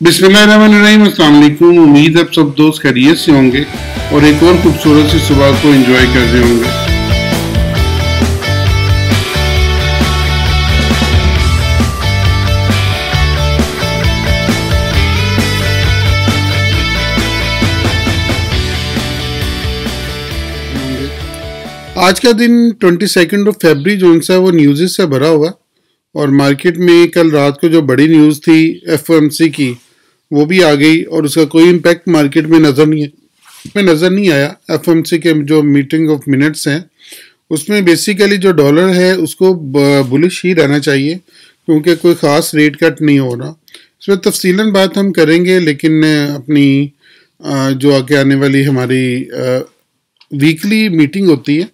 बिस्मिल्लाहिर्रहमानिर्रहीम, अस्सलाम वालेकुम। उम्मीद आप सब दोस्त खैरियत से होंगे और एक और खूबसूरत सी सुबह को एंजॉय कर रहे होंगे। आज का दिन 22 फरवरी जो सा वो न्यूज़ से भरा हुआ और मार्केट में कल रात को जो बड़ी न्यूज़ थी एफओएमसी की वो भी आ गई और उसका कोई इम्पैक्ट मार्केट में नज़र नहीं आया। एफओएमसी के जो मीटिंग ऑफ मिनट्स हैं उसमें बेसिकली जो डॉलर है उसको बुलिश ही रहना चाहिए क्योंकि कोई ख़ास रेट कट नहीं हो रहा। इसमें तफसीलन बात हम करेंगे, लेकिन अपनी जो आगे आने वाली हमारी वीकली मीटिंग होती है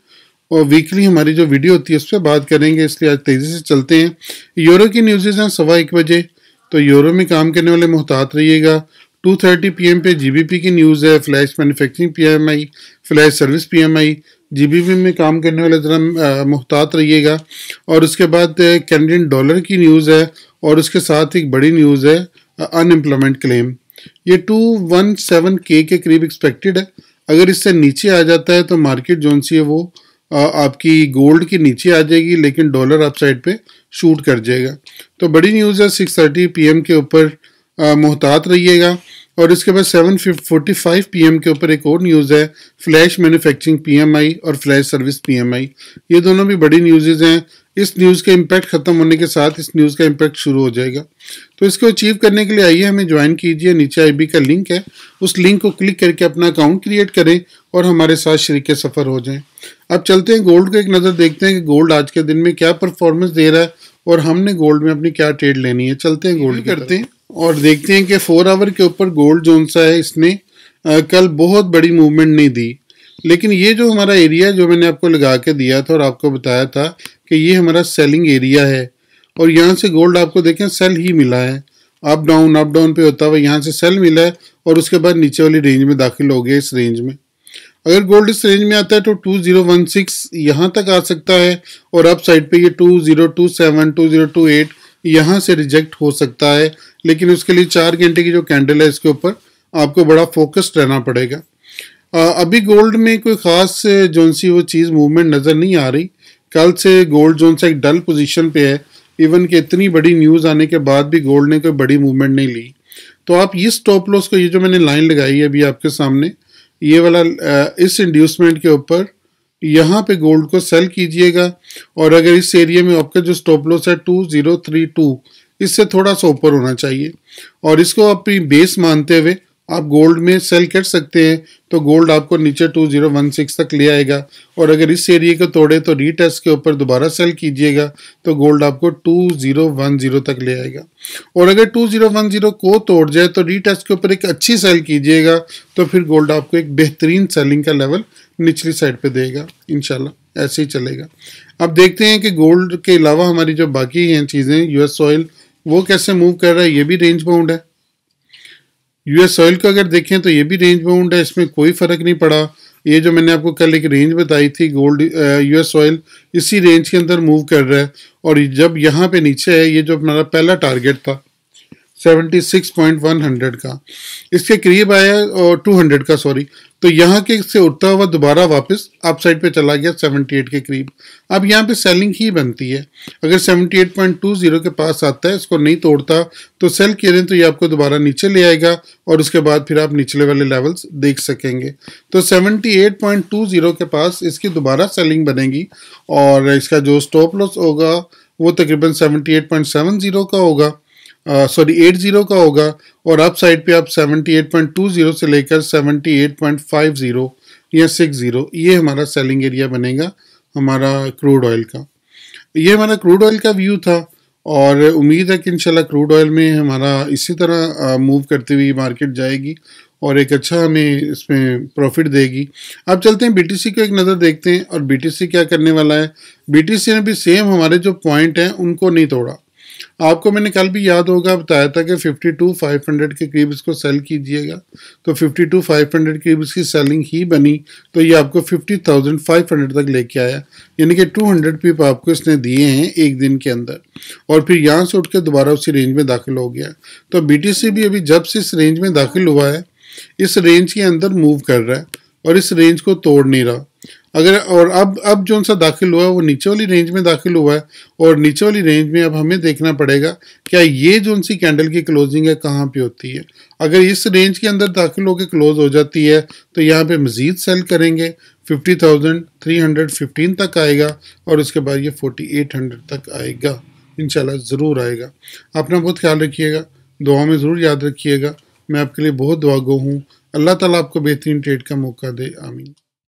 और वीकली हमारी जो वीडियो होती है उस पर बात करेंगे, इसलिए आज तेज़ी से चलते हैं। यूरो की न्यूज़ हैं 1:15 बजे, तो यूरो में काम करने वाले मुहतात रहिएगा। 2:30 PM पे जीबीपी की न्यूज़ है, flash manufacturing PMI, flash service PMI। GBP में काम करने वाले ज़रा मुहतात रहिएगा। और उसके बाद कैनेडियन डॉलर की न्यूज़ है और उसके साथ एक बड़ी न्यूज़ है अनएम्प्लॉयमेंट क्लेम। ये 217K के करीब एक्सपेक्टेड है। अगर इससे नीचे आ जाता है तो मार्केट जोन सी है वो आपकी गोल्ड की नीचे आ जाएगी, लेकिन डॉलर अप साइड पे शूट कर जाएगा। तो बड़ी न्यूज़ है 6:30 PM के ऊपर मुहतात रहिएगा। और इसके बाद 7:45 PM के ऊपर एक और न्यूज़ है, फ्लैश मैन्युफैक्चरिंग PMI और फ्लैश सर्विस PMI। ये दोनों भी बड़ी न्यूज़ हैं। इस न्यूज़ का इम्पैक्ट ख़त्म होने के साथ इस न्यूज़ का इम्पैक्ट शुरू हो जाएगा। तो इसको अचीव करने के लिए आइए हमें ज्वाइन कीजिए। नीचे IB का लिंक है, उस लिंक को क्लिक करके अपना अकाउंट क्रिएट करें और हमारे साथ शरीक सफ़र हो जाएं। अब चलते हैं गोल्ड को एक नज़र देखते हैं कि गोल्ड आज के दिन में क्या परफॉर्मेंस दे रहा है और हमने गोल्ड में अपनी क्या ट्रेड लेनी है। चलते हैं गोल्ड करते हैं और देखते हैं कि 4 आवर के ऊपर गोल्ड जोन सा है इसने कल बहुत बड़ी मूवमेंट नहीं दी, लेकिन ये जो हमारा एरिया जो मैंने आपको लगा के दिया था और आपको बताया था कि ये हमारा सेलिंग एरिया है और यहाँ से गोल्ड आपको देखें सेल ही मिला है। अप डाउन पे होता हुआ यहाँ से सेल मिला है और उसके बाद नीचे वाली रेंज में दाखिल हो गए। इस रेंज में अगर गोल्ड इस रेंज में आता है तो 2016 यहाँ तक आ सकता है और अप साइड पे ये 2027 2028 यहाँ से रिजेक्ट हो सकता है, लेकिन उसके लिए 4 घंटे की जो कैंडल है इसके ऊपर आपको बड़ा फोकस्ड रहना पड़ेगा। अभी गोल्ड में कोई ख़ास जोन सी वो चीज़ मूवमेंट नज़र नहीं आ रही। कल से गोल्ड जोन सा एक डल पोजीशन पे है, इवन कि इतनी बड़ी न्यूज़ आने के बाद भी गोल्ड ने कोई बड़ी मूवमेंट नहीं ली। तो आप ये स्टॉप लॉस को, ये जो मैंने लाइन लगाई है अभी आपके सामने, ये वाला इस इंड्यूसमेंट के ऊपर यहाँ पे गोल्ड को सेल कीजिएगा। और अगर इस एरिया में आपका जो स्टॉप लॉस है 2032, इससे थोड़ा सा ऊपर होना चाहिए और इसको अपनी बेस मानते हुए आप गोल्ड में सेल कर सकते हैं। तो गोल्ड आपको नीचे 2016 तक ले आएगा और अगर इस एरिया को तोड़े तो रीटेस्ट के ऊपर दोबारा सेल कीजिएगा तो गोल्ड आपको 2010 तक ले आएगा। और अगर 2010 को तोड़ जाए तो रीटेस्ट के ऊपर एक अच्छी सेल कीजिएगा तो फिर गोल्ड आपको एक बेहतरीन सेलिंग का लेवल निचली साइड पे देगा। इंशाल्लाह ऐसे ही चलेगा। अब देखते हैं कि गोल्ड के अलावा हमारी जो बाकी हैं चीज़ें, यूएस ऑयल वो कैसे मूव कर रहा है। ये भी रेंज बाउंड है। यूएस ऑयल को अगर देखें तो ये भी रेंज बाउंड है, इसमें कोई फ़र्क नहीं पड़ा। ये जो मैंने आपको कल एक रेंज बताई थी, गोल्ड यूएस ऑयल इसी रेंज के अंदर मूव कर रहा है और जब यहाँ पे नीचे है, ये जो हमारा पहला टारगेट था 76.100 का, इसके करीब आया और 200 का सॉरी, तो यहाँ के से उठता हुआ दोबारा वापस अप साइड पे चला गया 78 के करीब। अब यहाँ पे सेलिंग ही बनती है। अगर 78.20 के पास आता है, इसको नहीं तोड़ता तो सेल करें तो ये आपको दोबारा नीचे ले आएगा और उसके बाद फिर आप निचले वाले लेवल्स देख सकेंगे। तो 78.20 के पास इसकी दोबारा सेलिंग बनेगी और इसका जो स्टॉप लॉस होगा वो तकरीबन 78.70 का होगा, 80 का होगा और अप साइड पे आप 78.20 से लेकर 78.50 या 60 ये हमारा सेलिंग एरिया बनेगा हमारा क्रूड ऑयल का। ये हमारा क्रूड ऑयल का व्यू था और उम्मीद है कि इंशाल्लाह क्रूड ऑयल में हमारा इसी तरह मूव करती हुई मार्केट जाएगी और एक अच्छा हमें इसमें प्रॉफिट देगी। अब चलते हैं BTC को एक नज़र देखते हैं और BTC क्या करने वाला है। BTC ने भी सेम हमारे जो पॉइंट हैं उनको नहीं तोड़ा। आपको मैंने कल भी याद होगा बताया था कि 52,500 के करीब इसको सेल कीजिएगा, तो 52,500 के करीब इसकी सेलिंग ही बनी, तो ये आपको 50,500 तक लेके आया, यानी कि 200 पिप आपको इसने दिए हैं एक दिन के अंदर, और फिर यहाँ से उठ के दोबारा उसी रेंज में दाखिल हो गया। तो BTC भी अभी जब से इस रेंज में दाखिल हुआ है, इस रेंज के अंदर मूव कर रहा है और इस रेंज को तोड़ नहीं रहा। अगर और अब जो सा दाखिल हुआ है वो नीचे वाली रेंज में दाखिल हुआ है, और नीचे वाली रेंज में अब हमें देखना पड़ेगा क्या ये जो सी कैंडल की क्लोजिंग है कहाँ पे होती है। अगर इस रेंज के अंदर दाखिल होकर क्लोज हो जाती है तो यहाँ पे मजीद सेल करेंगे, 50,315 तक आएगा और उसके बाद ये 4800 तक आएगा, इंशाल्लाह ज़रूर आएगा। अपना बहुत ख्याल रखिएगा, दुआ में ज़रूर याद रखिएगा। मैं आपके लिए बहुत दुआगो हूँ। अल्लाह ताला आपको बेहतरीन ट्रेड का मौका दे, आमीन।